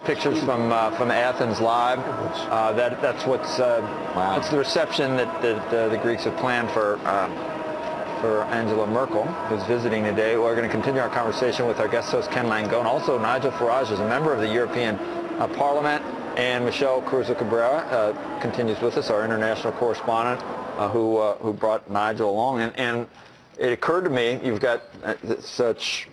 pictures from Athens Live. That's what's that's the reception that the Greeks have planned for Angela Merkel, who's visiting today. We're going to continue our conversation with our guest host Ken Langone. Also, Nigel Farage is a member of the European Parliament, and Michelle Cruz-Cabrera continues with us, our international correspondent, who brought Nigel along. And it occurred to me, you've got such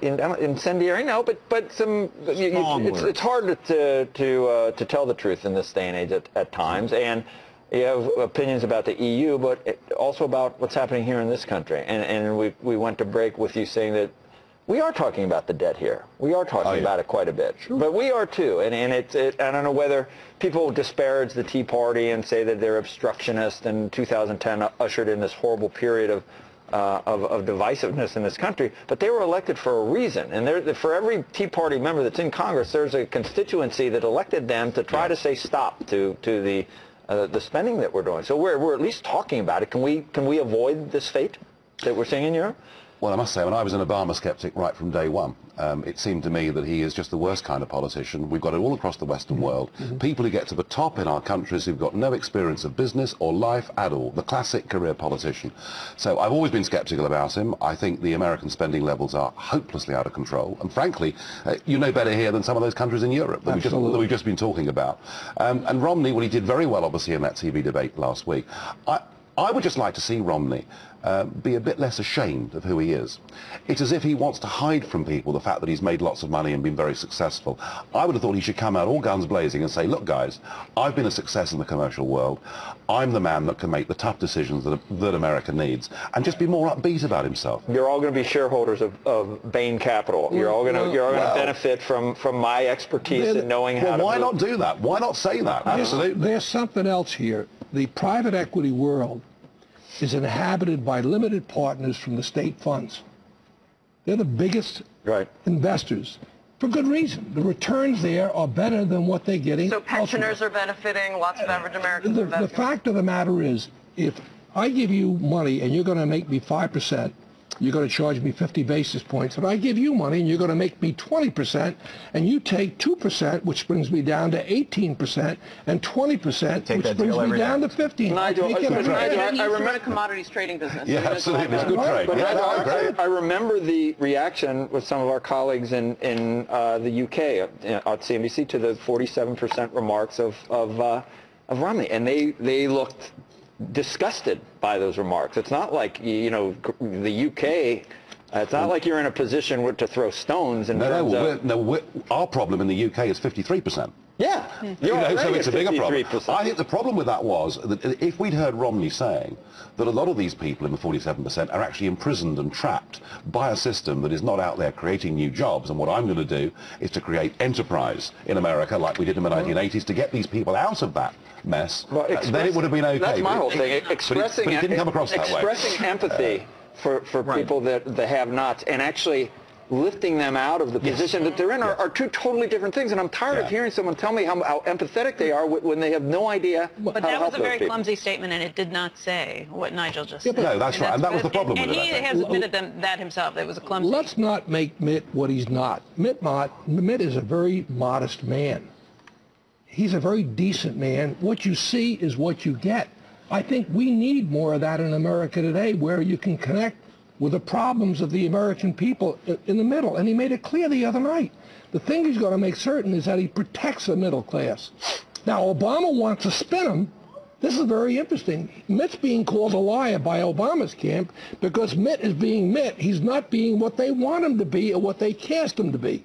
incendiary, no, but some. It's hard to tell the truth in this day and age at times, and you have opinions about the EU, but also about what's happening here in this country. And we went to break with you saying that we are talking about the debt here. We are talking about it quite a bit, but we are too. And I don't know whether people disparage the Tea Party and say that they're obstructionist, and 2010 ushered in this horrible period of divisiveness in this country, but they were elected for a reason. And for every Tea Party member that's in Congress, there's a constituency that elected them to try to say stop to the spending that we're doing. So we're at least talking about it. Can we avoid this fate that we're seeing in Europe? Well, I must say, when I was an Obama skeptic right from day one, it seemed to me that he is just the worst kind of politician. We've got it all across the Western world. People who get to the top in our countries who've got no experience of business or life at all. The classic career politician. So I've always been skeptical about him. I think the American spending levels are hopelessly out of control. And frankly, you know better here than some of those countries in Europe that we've just been talking about. And Romney, well, he did very well, obviously, in that TV debate last week. I would just like to see Romney be a bit less ashamed of who he is. It's as if he wants to hide from people the fact that he's made lots of money and been very successful. I would have thought he should come out all guns blazing and say, look guys, I've been a success in the commercial world. I'm the man that can make the tough decisions that America needs, and just be more upbeat about himself. You're all going to be shareholders of Bain Capital. You're all going to benefit from my expertise in knowing how to... Well, why not do that? Why not say that? Absolutely. There's something else here. The private equity world is inhabited by limited partners from the state funds. They're the biggest investors, for good reason. The returns there are better than what they're getting. So pensioners are benefiting, lots of average Americans are benefiting. The fact of the matter is, if I give you money and you're going to make me 5%, you're going to charge me 50 basis points. If I give you money and you're going to make me 20%, and you take 2%, which brings me down to 18%, and 20%, which brings me down to 15%. Nigel, I remember a commodities trading business. Yeah, absolutely. It's a good trade. I remember the reaction with some of our colleagues in the UK at CNBC to the 47% remarks of Romney, and they looked disgusted by those remarks. It's not like, you know, the UK, it's not like you're in a position to throw stones. Our problem in the UK is 53%. Yeah. So it's a bigger problem. I think the problem with that was that if we'd heard Romney saying that a lot of these people in the 47% are actually imprisoned and trapped by a system that is not out there creating new jobs, and what I'm going to do is to create enterprise in America like we did in the 1980s to get these people out of that mess, then it would have been okay. That's my whole thing. But it didn't come across that way. Expressing empathy for people that have nots, and actually lifting them out of the position that they're in are two totally different things. And I'm tired of hearing someone tell me how empathetic they are when they have no idea how to help those people. But that was a very clumsy statement, and it did not say what Nigel just said. No, that's right, and that was the problem with it. And he has admitted that himself. It was a clumsy. Let's not make Mitt what he's not. Mitt is a very modest man. He's a very decent man. What you see is what you get. I think we need more of that in America today, where you can connect with the problems of the American people in the middle. And he made it clear the other night. The thing he's going to make certain is that he protects the middle class. Now, Obama wants to spin him. This is very interesting. Mitt's being called a liar by Obama's camp because Mitt is being Mitt. He's not being what they want him to be or what they cast him to be.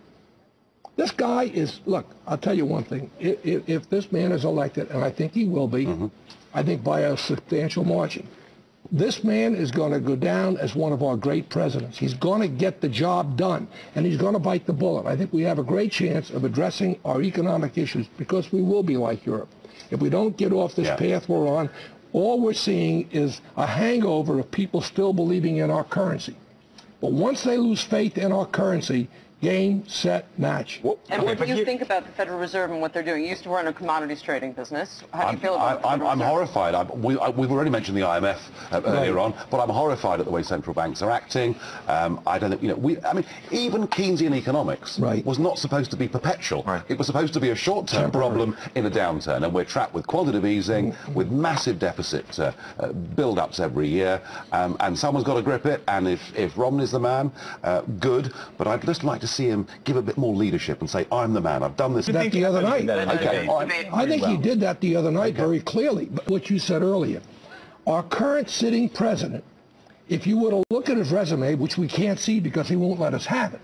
This guy is, look, I'll tell you one thing. If this man is elected, and I think he will be, I think by a substantial margin, this man is going to go down as one of our great presidents. He's going to get the job done, and he's going to bite the bullet. I think we have a great chance of addressing our economic issues because we will be like Europe. If we don't get off this path we're on, all we're seeing is a hangover of people still believing in our currency. But once they lose faith in our currency, Game, set, match. And what do you think about the Federal Reserve and what they're doing? You used to run a commodities trading business. How do you feel about it? I'm horrified. We've already mentioned the IMF earlier on, but I'm horrified at the way central banks are acting. I don't think, I mean, even Keynesian economics was not supposed to be perpetual. It was supposed to be a short-term problem in a downturn, and we're trapped with quantitative easing, with massive deficit build-ups every year, and someone's got to grip it, and if Romney's the man, good, but I'd just like to see him give a bit more leadership and say, I'm the man, I've done this. That the other night. Okay. I think he did that the other night very clearly. But what you said earlier, our current sitting president, if you were to look at his resume, which we can't see because he won't let us have it,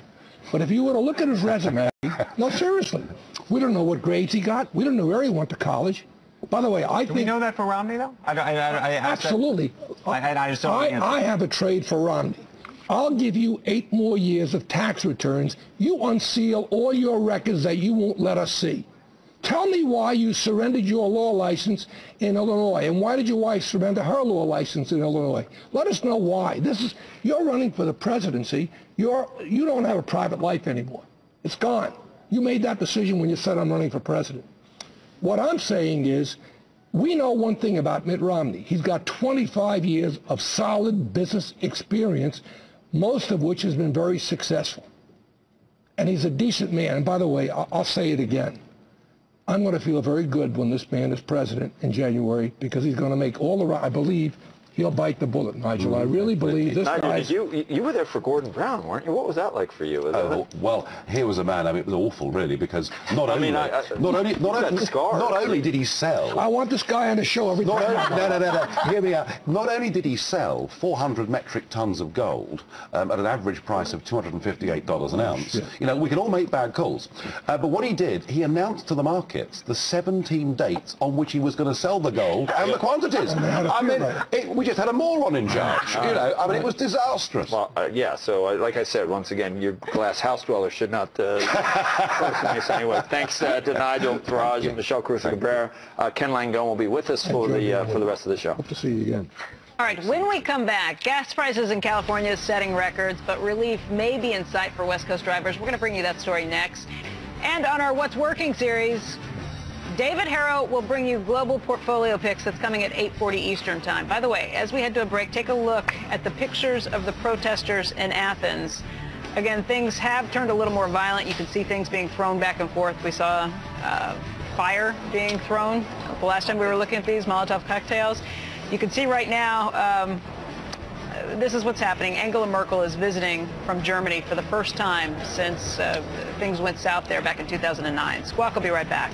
but if you were to look at his resume, no, seriously, we don't know what grades he got. We don't know where he went to college. By the way, I think... Do we know that for Romney, though? Absolutely. I just don't I have a trade for Romney. I'll give you 8 more years of tax returns. You unseal all your records that you won't let us see. Tell me why you surrendered your law license in Illinois, and why did your wife surrender her law license in Illinois? Let us know why. You're running for the presidency. You don't have a private life anymore. It's gone. You made that decision when you said, I'm running for president. What I'm saying is, we know one thing about Mitt Romney. He's got 25 years of solid business experience, most of which has been very successful. And he's a decent man. And by the way, I'll say it again. I'm going to feel very good when this man is president in January, because he's going to make all the right. I believe he'll bite the bullet, Nigel. I really believe this guy. You were there for Gordon Brown, weren't you? What was that like for you? Well, here was a man. I mean, it was awful, really, because not only did he sell. I want this guy on the show every time. No. Hear me out. Not only did he sell 400 metric tons of gold at an average price of $258 an ounce. Yeah. We can all make bad calls, but what he did, he announced to the markets the 17 dates on which he was going to sell the gold and the quantities. We just had a moron in charge. I mean, it was disastrous. Well, yeah, so like I said, once again, your glass house dweller should not question this anyway. Thanks to Nigel Farage and Michelle Cruz-Cabrera. Ken Langone will be with us for the rest of the show. Hope to see you again. All right, when we come back, gas prices in California is setting records, but relief may be in sight for West Coast drivers. We're going to bring you that story next. And on our What's Working series, David Harrow will bring you global portfolio picks. That's coming at 8:40 Eastern time. By the way, as we head to a break, take a look at the pictures of the protesters in Athens. Again, things have turned a little more violent. You can see things being thrown back and forth. We saw fire being thrown the last time we were looking at these Molotov cocktails. You can see right now, this is what's happening. Angela Merkel is visiting from Germany for the first time since things went south there back in 2009. Squawk will be right back.